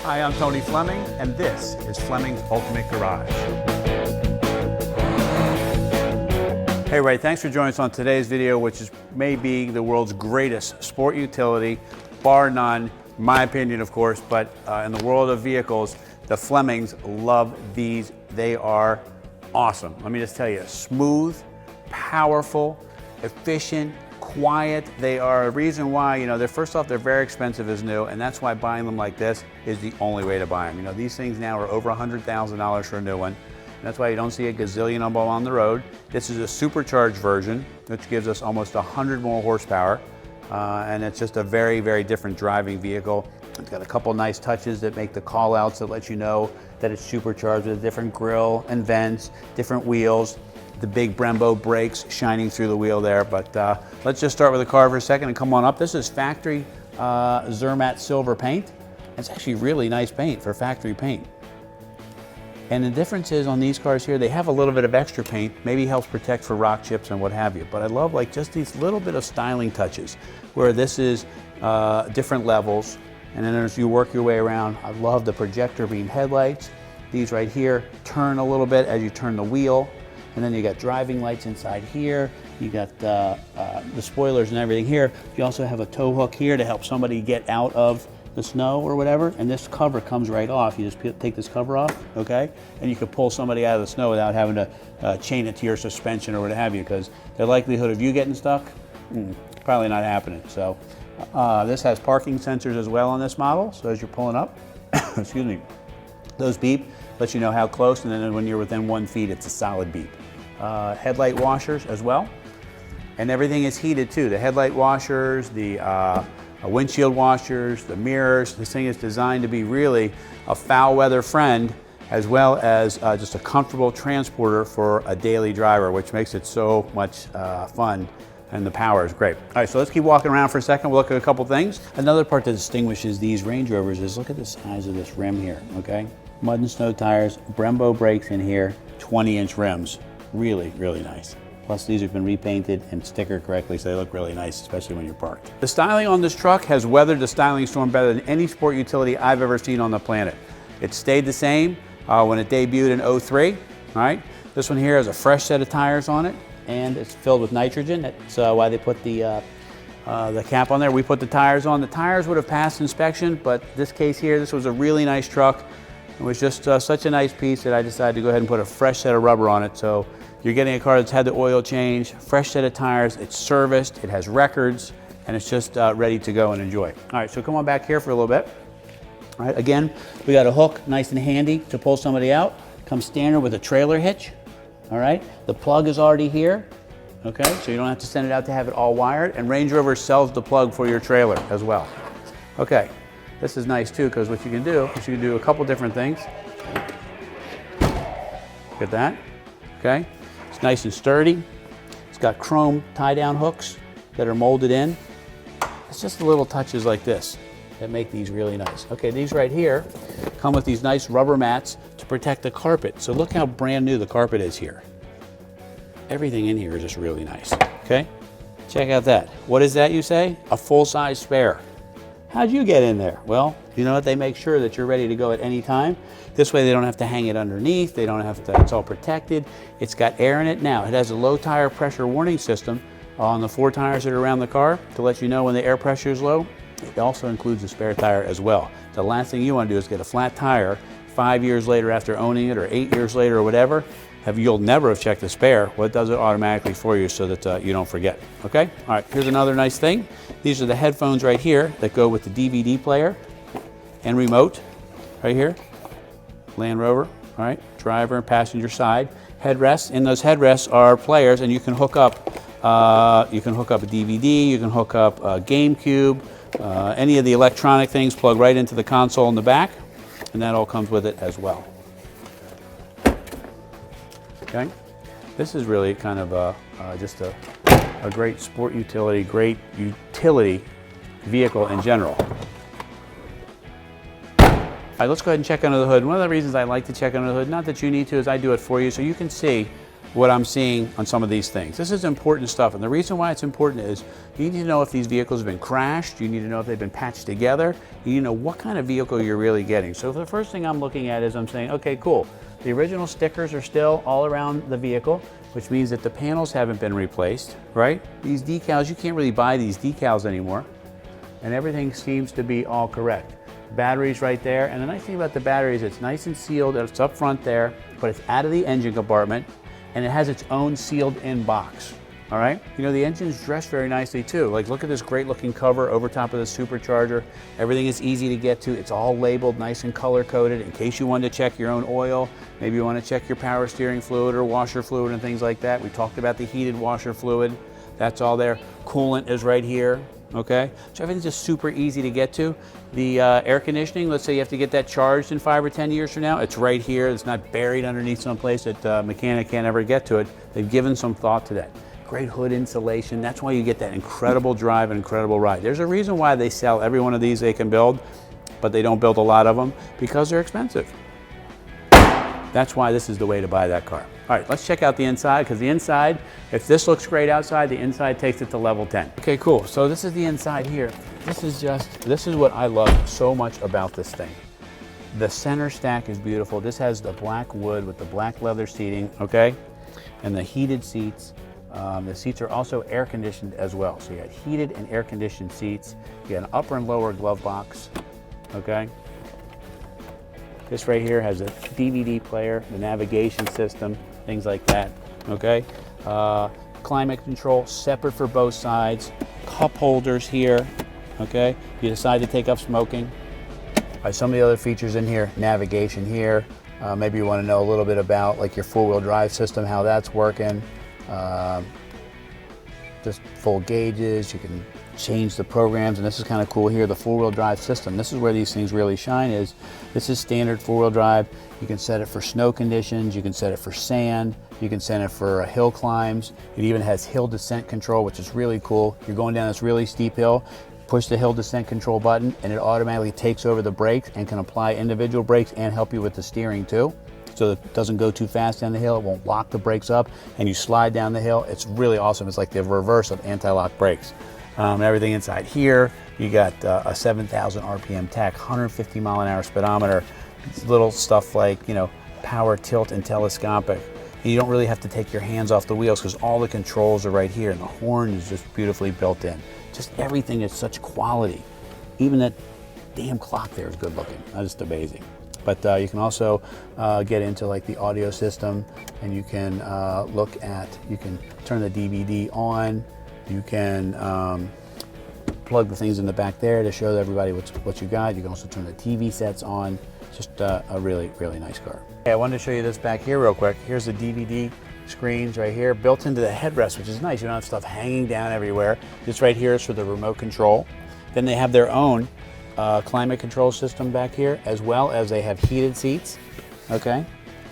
Hi, I'm Tony Fleming, and this is Fleming's Ultimate Garage. Hey Ray, thanks for joining us on today's video, which may be the world's greatest sport utility, bar none, my opinion of course, but in the world of vehicles, the Flemings love these. They are awesome. Let me just tell you, smooth, powerful, efficient, quiet. They are a reason why, you know, first off, they're very expensive as new, and that's why buying them like this is the only way to buy them. You know, these things now are over $100,000 for a new one. And that's why you don't see a gazillion of them on the road. This is a supercharged version, which gives us almost 100 more horsepower. And it's just a very, very different driving vehicle. It's got a couple nice touches that make the call outs that let you know that it's supercharged with a different grille and vents, different wheels, the big Brembo brakes shining through the wheel there. But let's just start with the car for a second and come on up. This is factory Zermatt silver paint. It's actually really nice paint for factory paint. And the difference is on these cars here, they have a little bit of extra paint, maybe helps protect for rock chips and what have you. But I love like just these little bit of styling touches where this is different levels. And then as you work your way around, I love the projector beam headlights. These right here turn a little bit as you turn the wheel. And then you got driving lights inside here. You got the spoilers and everything here. You also have a tow hook here to help somebody get out of the snow or whatever, and this cover comes right off. You just take this cover off, okay? And you could pull somebody out of the snow without having to chain it to your suspension or what have you, because the likelihood of you getting stuck, probably not happening. So this has parking sensors as well on this model, so as you're pulling up, excuse me, those beep, let you know how close, and then when you're within 1 feet, it's a solid beep. Headlight washers as well, and everything is heated too. The headlight washers, the windshield washers, the mirrors. This thing is designed to be really a foul weather friend, as well as just a comfortable transporter for a daily driver, which makes it so much fun, and the power is great. All right, so let's keep walking around for a second. We'll look at a couple things. Another part that distinguishes these Range Rovers is look at the size of this rim here, okay? Mud and snow tires, Brembo brakes in here, 20-inch rims. Really, really nice. Plus these have been repainted and stickered correctly, so they look really nice, especially when you're parked. The styling on this truck has weathered the styling storm better than any sport utility I've ever seen on the planet. It stayed the same when it debuted in '03, all right? This one here has a fresh set of tires on it, and it's filled with nitrogen. That's why they put the cap on there. We put the tires on. The tires would have passed inspection, but this case here, this was a really nice truck. It was just such a nice piece that I decided to go ahead and put a fresh set of rubber on it. So you're getting a car that's had the oil change, fresh set of tires, it's serviced, it has records, and it's just ready to go and enjoy. All right, so come on back here for a little bit. All right, again, we got a hook, nice and handy to pull somebody out. Comes standard with a trailer hitch. All right, the plug is already here. Okay, so you don't have to send it out to have it all wired, and Range Rover sells the plug for your trailer as well. Okay, this is nice too, because what you can do is you can do a couple different things. Look at that, okay? It's nice and sturdy. It's got chrome tie-down hooks that are molded in. It's just the little touches like this that make these really nice. Okay, these right here come with these nice rubber mats to protect the carpet. So look how brand new the carpet is here. Everything in here is just really nice, okay? Check out that. What is that, you say? A full-size spare. How'd you get in there? Well, you know what? They make sure that you're ready to go at any time. This way they don't have to hang it underneath. They don't have to, it's all protected. It's got air in it. Now, it has a low tire pressure warning system on the 4 tires that are around the car to let you know when the air pressure is low. It also includes a spare tire as well. The last thing you want to do is get a flat tire 5 years later after owning it, or 8 years later or whatever. You'll never have checked the spare. Well, it does it automatically for you so that you don't forget, okay? All right, here's another nice thing. These are the headphones right here that go with the DVD player and remote right here. Land Rover, all right, driver and passenger side. Headrests, in those headrests are players, and you can hook up a DVD, you can hook up a GameCube, any of the electronic things plug right into the console in the back, and that all comes with it as well. Okay, this is really kind of just a great sport utility, great utility vehicle in general. All right, let's go ahead and check under the hood. One of the reasons I like to check under the hood, not that you need to, is I do it for you, so you can see what I'm seeing on some of these things. This is important stuff, and the reason why it's important is you need to know if these vehicles have been crashed, you need to know if they've been patched together, you need to know what kind of vehicle you're really getting. So the first thing I'm looking at is I'm saying, okay, cool. The original stickers are still all around the vehicle, which means that the panels haven't been replaced, right? These decals, you can't really buy these decals anymore, and everything seems to be all correct. Batteries right there, and the nice thing about the battery is it's nice and sealed, it's up front there, but it's out of the engine compartment, and it has its own sealed in box, all right? You know, the engine's dressed very nicely too. Like, look at this great looking cover over top of the supercharger. Everything is easy to get to. It's all labeled nice and color coded in case you wanted to check your own oil. Maybe you want to check your power steering fluid or washer fluid and things like that. We talked about the heated washer fluid. That's all there. Coolant is right here. Okay, so everything's just super easy to get to. The air conditioning, let's say you have to get that charged in 5 or 10 years from now, it's right here. It's not buried underneath someplace that a mechanic can't ever get to it. They've given some thought to that. Great hood insulation. That's why you get that incredible drive and incredible ride. There's a reason why they sell every one of these they can build, but they don't build a lot of them, because they're expensive. That's why this is the way to buy that car. All right, let's check out the inside, because the inside, if this looks great outside, the inside takes it to level 10. Okay, cool. So this is the inside here. This is what I love so much about this thing. The center stack is beautiful. This has the black wood with the black leather seating, okay? And the heated seats. The seats are also air conditioned as well. So you got heated and air conditioned seats. You got an upper and lower glove box, okay? This right here has a DVD player, the navigation system, things like that, okay? Climate control, separate for both sides. Cup holders here, okay? You decide to take up smoking. Some of the other features in here, navigation here. Maybe you want to know a little bit about like your four-wheel drive system, how that's working. Just full gauges, you can change the programs, and this is kind of cool here, the four-wheel drive system. This is where these things really shine. This is standard four-wheel drive. You can set it for snow conditions, you can set it for sand, you can set it for hill climbs. It even has hill descent control, which is really cool. You're going down this really steep hill, push the hill descent control button, and it automatically takes over the brakes and can apply individual brakes and help you with the steering too. So it doesn't go too fast down the hill, it won't lock the brakes up, and you slide down the hill. It's really awesome. It's like the reverse of anti-lock brakes. Everything inside here, you got a 7,000 RPM tach, 150 mile an hour speedometer. It's little stuff like, you know, power tilt and telescopic. And you don't really have to take your hands off the wheels because all the controls are right here, and the horn is just beautifully built in. Just everything is such quality. Even that damn clock there is good looking. That's just amazing. But you can also get into like the audio system, and you can you can turn the DVD on. You can plug the things in the back there to show everybody what you got. You can also turn the TV sets on. Just a really, really nice car. Okay, I wanted to show you this back here real quick. Here's the DVD screens right here, built into the headrest, which is nice. You don't have stuff hanging down everywhere. This right here is for the remote control. Then they have their own climate control system back here, as well as they have heated seats, okay?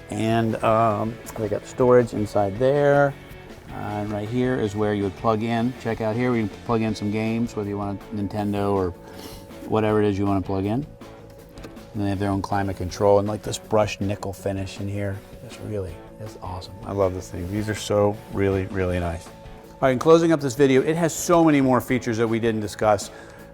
And they got storage inside there. And right here is where you would plug in. Check out here, we can plug in some games, whether you want Nintendo or whatever it is you want to plug in. And they have their own climate control, and like this brushed nickel finish in here. It's awesome. I love this thing. These are so really, really nice. All right, in closing up this video, it has so many more features that we didn't discuss.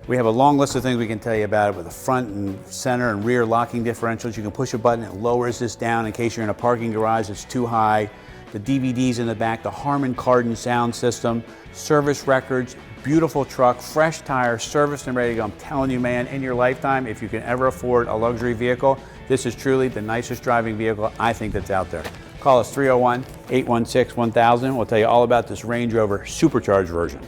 We have a long list of things we can tell you about it, with the front and center and rear locking differentials. You can push a button, it lowers this down in case you're in a parking garage that's too high. The DVDs in the back, the Harmon Kardon sound system, service records, beautiful truck, fresh tires, serviced and ready to go. I'm telling you, man, in your lifetime, if you can ever afford a luxury vehicle, this is truly the nicest driving vehicle I think that's out there. Call us 301-816-1000. We'll tell you all about this Range Rover Supercharged version.